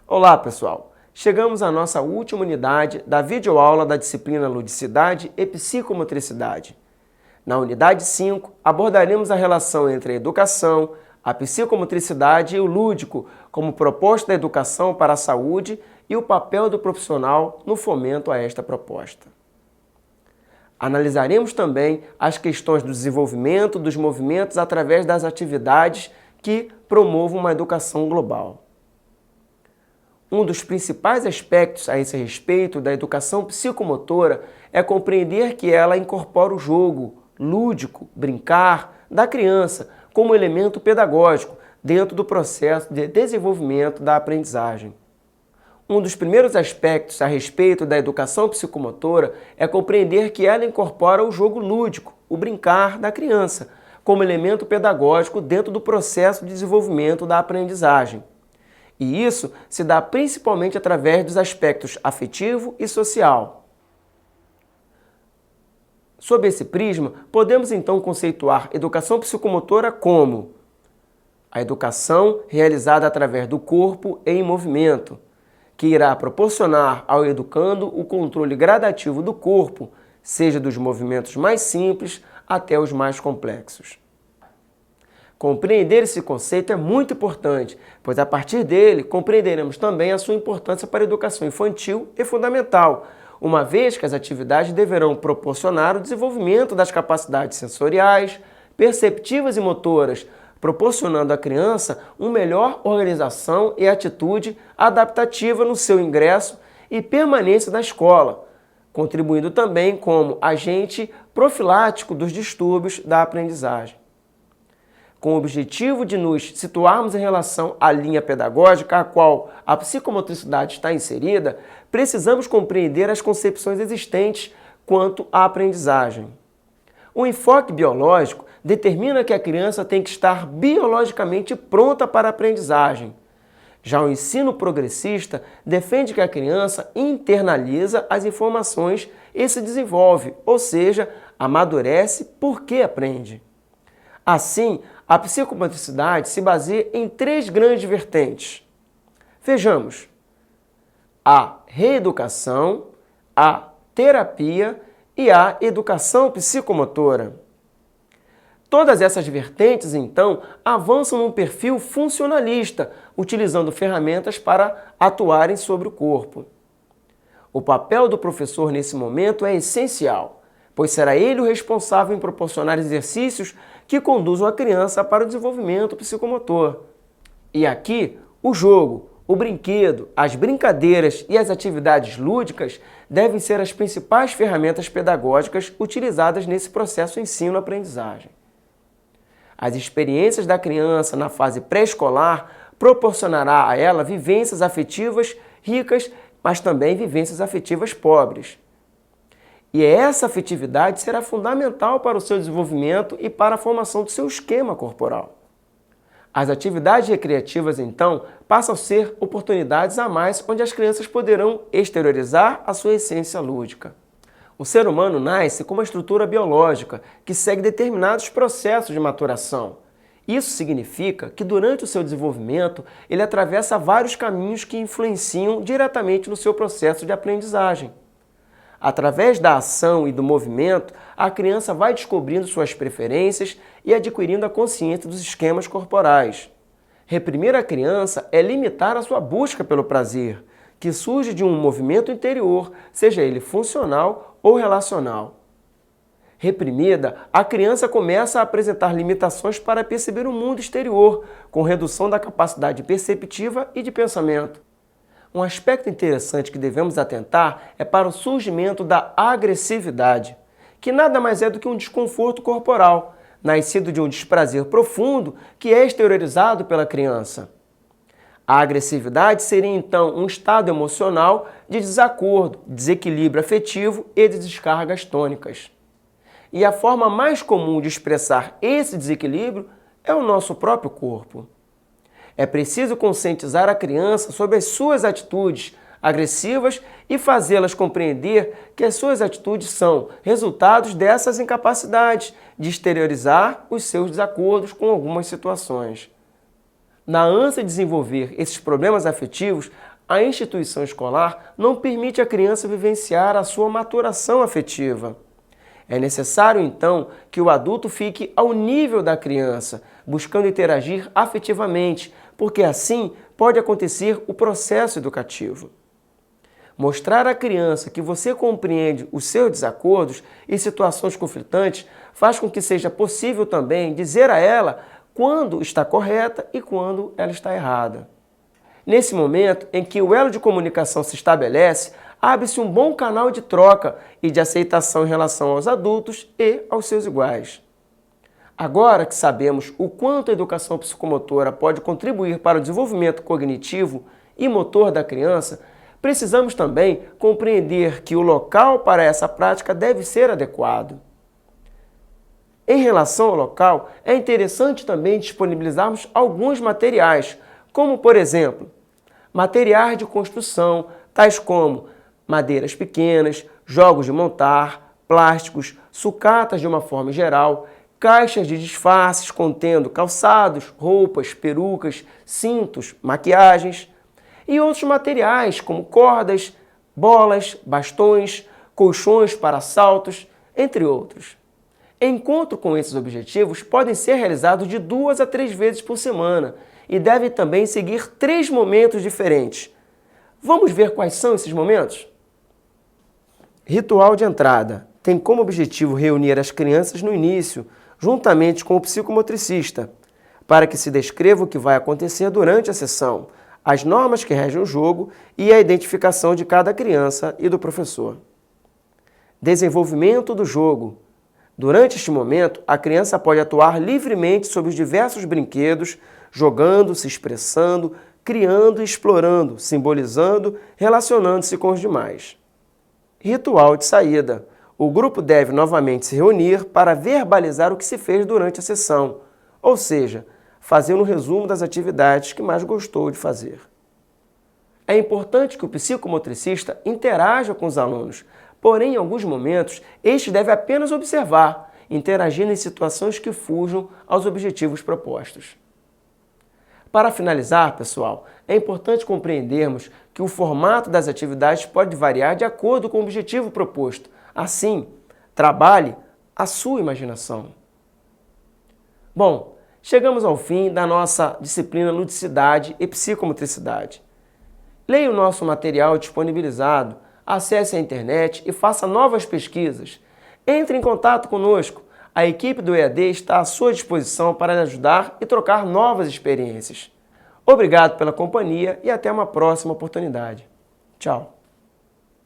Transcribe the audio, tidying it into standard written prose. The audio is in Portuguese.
Olá, pessoal! Chegamos à nossa última unidade da videoaula da disciplina Ludicidade e Psicomotricidade. Na unidade 5, abordaremos a relação entre a educação, a psicomotricidade e o lúdico como proposta da educação para a saúde e o papel do profissional no fomento a esta proposta. Analisaremos também as questões do desenvolvimento dos movimentos através das atividades que promovam uma educação global. Um dos principais aspectos a esse respeito da educação psicomotora é compreender que ela incorpora o jogo, lúdico, brincar, da criança como elemento pedagógico dentro do processo de desenvolvimento da aprendizagem. Um dos primeiros aspectos a respeito da educação psicomotora é compreender que ela incorpora o jogo lúdico, o brincar da criança, como elemento pedagógico dentro do processo de desenvolvimento da aprendizagem. E isso se dá principalmente através dos aspectos afetivo e social. Sob esse prisma, podemos então conceituar educação psicomotora como a educação realizada através do corpo em movimento, que irá proporcionar ao educando o controle gradativo do corpo, seja dos movimentos mais simples até os mais complexos. Compreender esse conceito é muito importante, pois a partir dele compreenderemos também a sua importância para a educação infantil e fundamental, uma vez que as atividades deverão proporcionar o desenvolvimento das capacidades sensoriais, perceptivas e motoras, proporcionando à criança uma melhor organização e atitude adaptativa no seu ingresso e permanência na escola, contribuindo também como agente profilático dos distúrbios da aprendizagem. Com o objetivo de nos situarmos em relação à linha pedagógica a qual a psicomotricidade está inserida, precisamos compreender as concepções existentes quanto à aprendizagem. O enfoque biológico determina que a criança tem que estar biologicamente pronta para a aprendizagem. Já o ensino progressista defende que a criança internaliza as informações e se desenvolve, ou seja, amadurece porque aprende. Assim, a psicomotricidade se baseia em três grandes vertentes. Vejamos: a reeducação, a terapia e a educação psicomotora. Todas essas vertentes, então, avançam num perfil funcionalista, utilizando ferramentas para atuarem sobre o corpo. O papel do professor nesse momento é essencial, pois será ele o responsável em proporcionar exercícios que conduzam a criança para o desenvolvimento psicomotor. E aqui, o jogo, o brinquedo, as brincadeiras e as atividades lúdicas devem ser as principais ferramentas pedagógicas utilizadas nesse processo ensino-aprendizagem. As experiências da criança na fase pré-escolar proporcionará a ela vivências afetivas ricas, mas também vivências afetivas pobres. E essa afetividade será fundamental para o seu desenvolvimento e para a formação do seu esquema corporal. As atividades recreativas, então, passam a ser oportunidades a mais onde as crianças poderão exteriorizar a sua essência lúdica. O ser humano nasce com uma estrutura biológica que segue determinados processos de maturação. Isso significa que durante o seu desenvolvimento ele atravessa vários caminhos que influenciam diretamente no seu processo de aprendizagem. Através da ação e do movimento, a criança vai descobrindo suas preferências e adquirindo a consciência dos esquemas corporais. Reprimir a criança é limitar a sua busca pelo prazer, que surge de um movimento interior, seja ele funcional ou relacional. Reprimida, a criança começa a apresentar limitações para perceber o mundo exterior, com redução da capacidade perceptiva e de pensamento. Um aspecto interessante que devemos atentar é para o surgimento da agressividade, que nada mais é do que um desconforto corporal, nascido de um desprazer profundo que é exteriorizado pela criança. A agressividade seria então um estado emocional de desacordo, desequilíbrio afetivo e de descargas tônicas. E a forma mais comum de expressar esse desequilíbrio é o nosso próprio corpo. É preciso conscientizar a criança sobre as suas atitudes agressivas e fazê-las compreender que as suas atitudes são resultados dessas incapacidades de exteriorizar os seus desacordos com algumas situações. Na ânsia de desenvolver esses problemas afetivos, a instituição escolar não permite à criança vivenciar a sua maturação afetiva. É necessário, então, que o adulto fique ao nível da criança, buscando interagir afetivamente, porque assim pode acontecer o processo educativo. Mostrar à criança que você compreende os seus desacordos e situações conflitantes faz com que seja possível também dizer a ela quando está correta e quando ela está errada. Nesse momento em que o elo de comunicação se estabelece, abre-se um bom canal de troca e de aceitação em relação aos adultos e aos seus iguais. Agora que sabemos o quanto a educação psicomotora pode contribuir para o desenvolvimento cognitivo e motor da criança, precisamos também compreender que o local para essa prática deve ser adequado. Em relação ao local, é interessante também disponibilizarmos alguns materiais, como, por exemplo, materiais de construção, tais como madeiras pequenas, jogos de montar, plásticos, sucatas de uma forma geral, caixas de disfarces contendo calçados, roupas, perucas, cintos, maquiagens e outros materiais como cordas, bolas, bastões, colchões para saltos, entre outros. Encontros com esses objetivos podem ser realizados de 2 a 3 vezes por semana e devem também seguir 3 momentos diferentes. Vamos ver quais são esses momentos? Ritual de entrada tem como objetivo reunir as crianças no início, juntamente com o psicomotricista, para que se descreva o que vai acontecer durante a sessão, as normas que regem o jogo e a identificação de cada criança e do professor. Desenvolvimento do jogo. Durante este momento, a criança pode atuar livremente sobre os diversos brinquedos, jogando, se expressando, criando e explorando, simbolizando, relacionando-se com os demais. Ritual de saída. O grupo deve novamente se reunir para verbalizar o que se fez durante a sessão, ou seja, fazer um resumo das atividades que mais gostou de fazer. É importante que o psicomotricista interaja com os alunos, porém, em alguns momentos, este deve apenas observar, interagindo em situações que fujam aos objetivos propostos. Para finalizar, pessoal, é importante compreendermos que o formato das atividades pode variar de acordo com o objetivo proposto. Assim, trabalhe a sua imaginação. Bom, chegamos ao fim da nossa disciplina Ludicidade e Psicomotricidade. Leia o nosso material disponibilizado, acesse a internet e faça novas pesquisas. Entre em contato conosco. A equipe do EAD está à sua disposição para lhe ajudar e trocar novas experiências. Obrigado pela companhia e até uma próxima oportunidade. Tchau!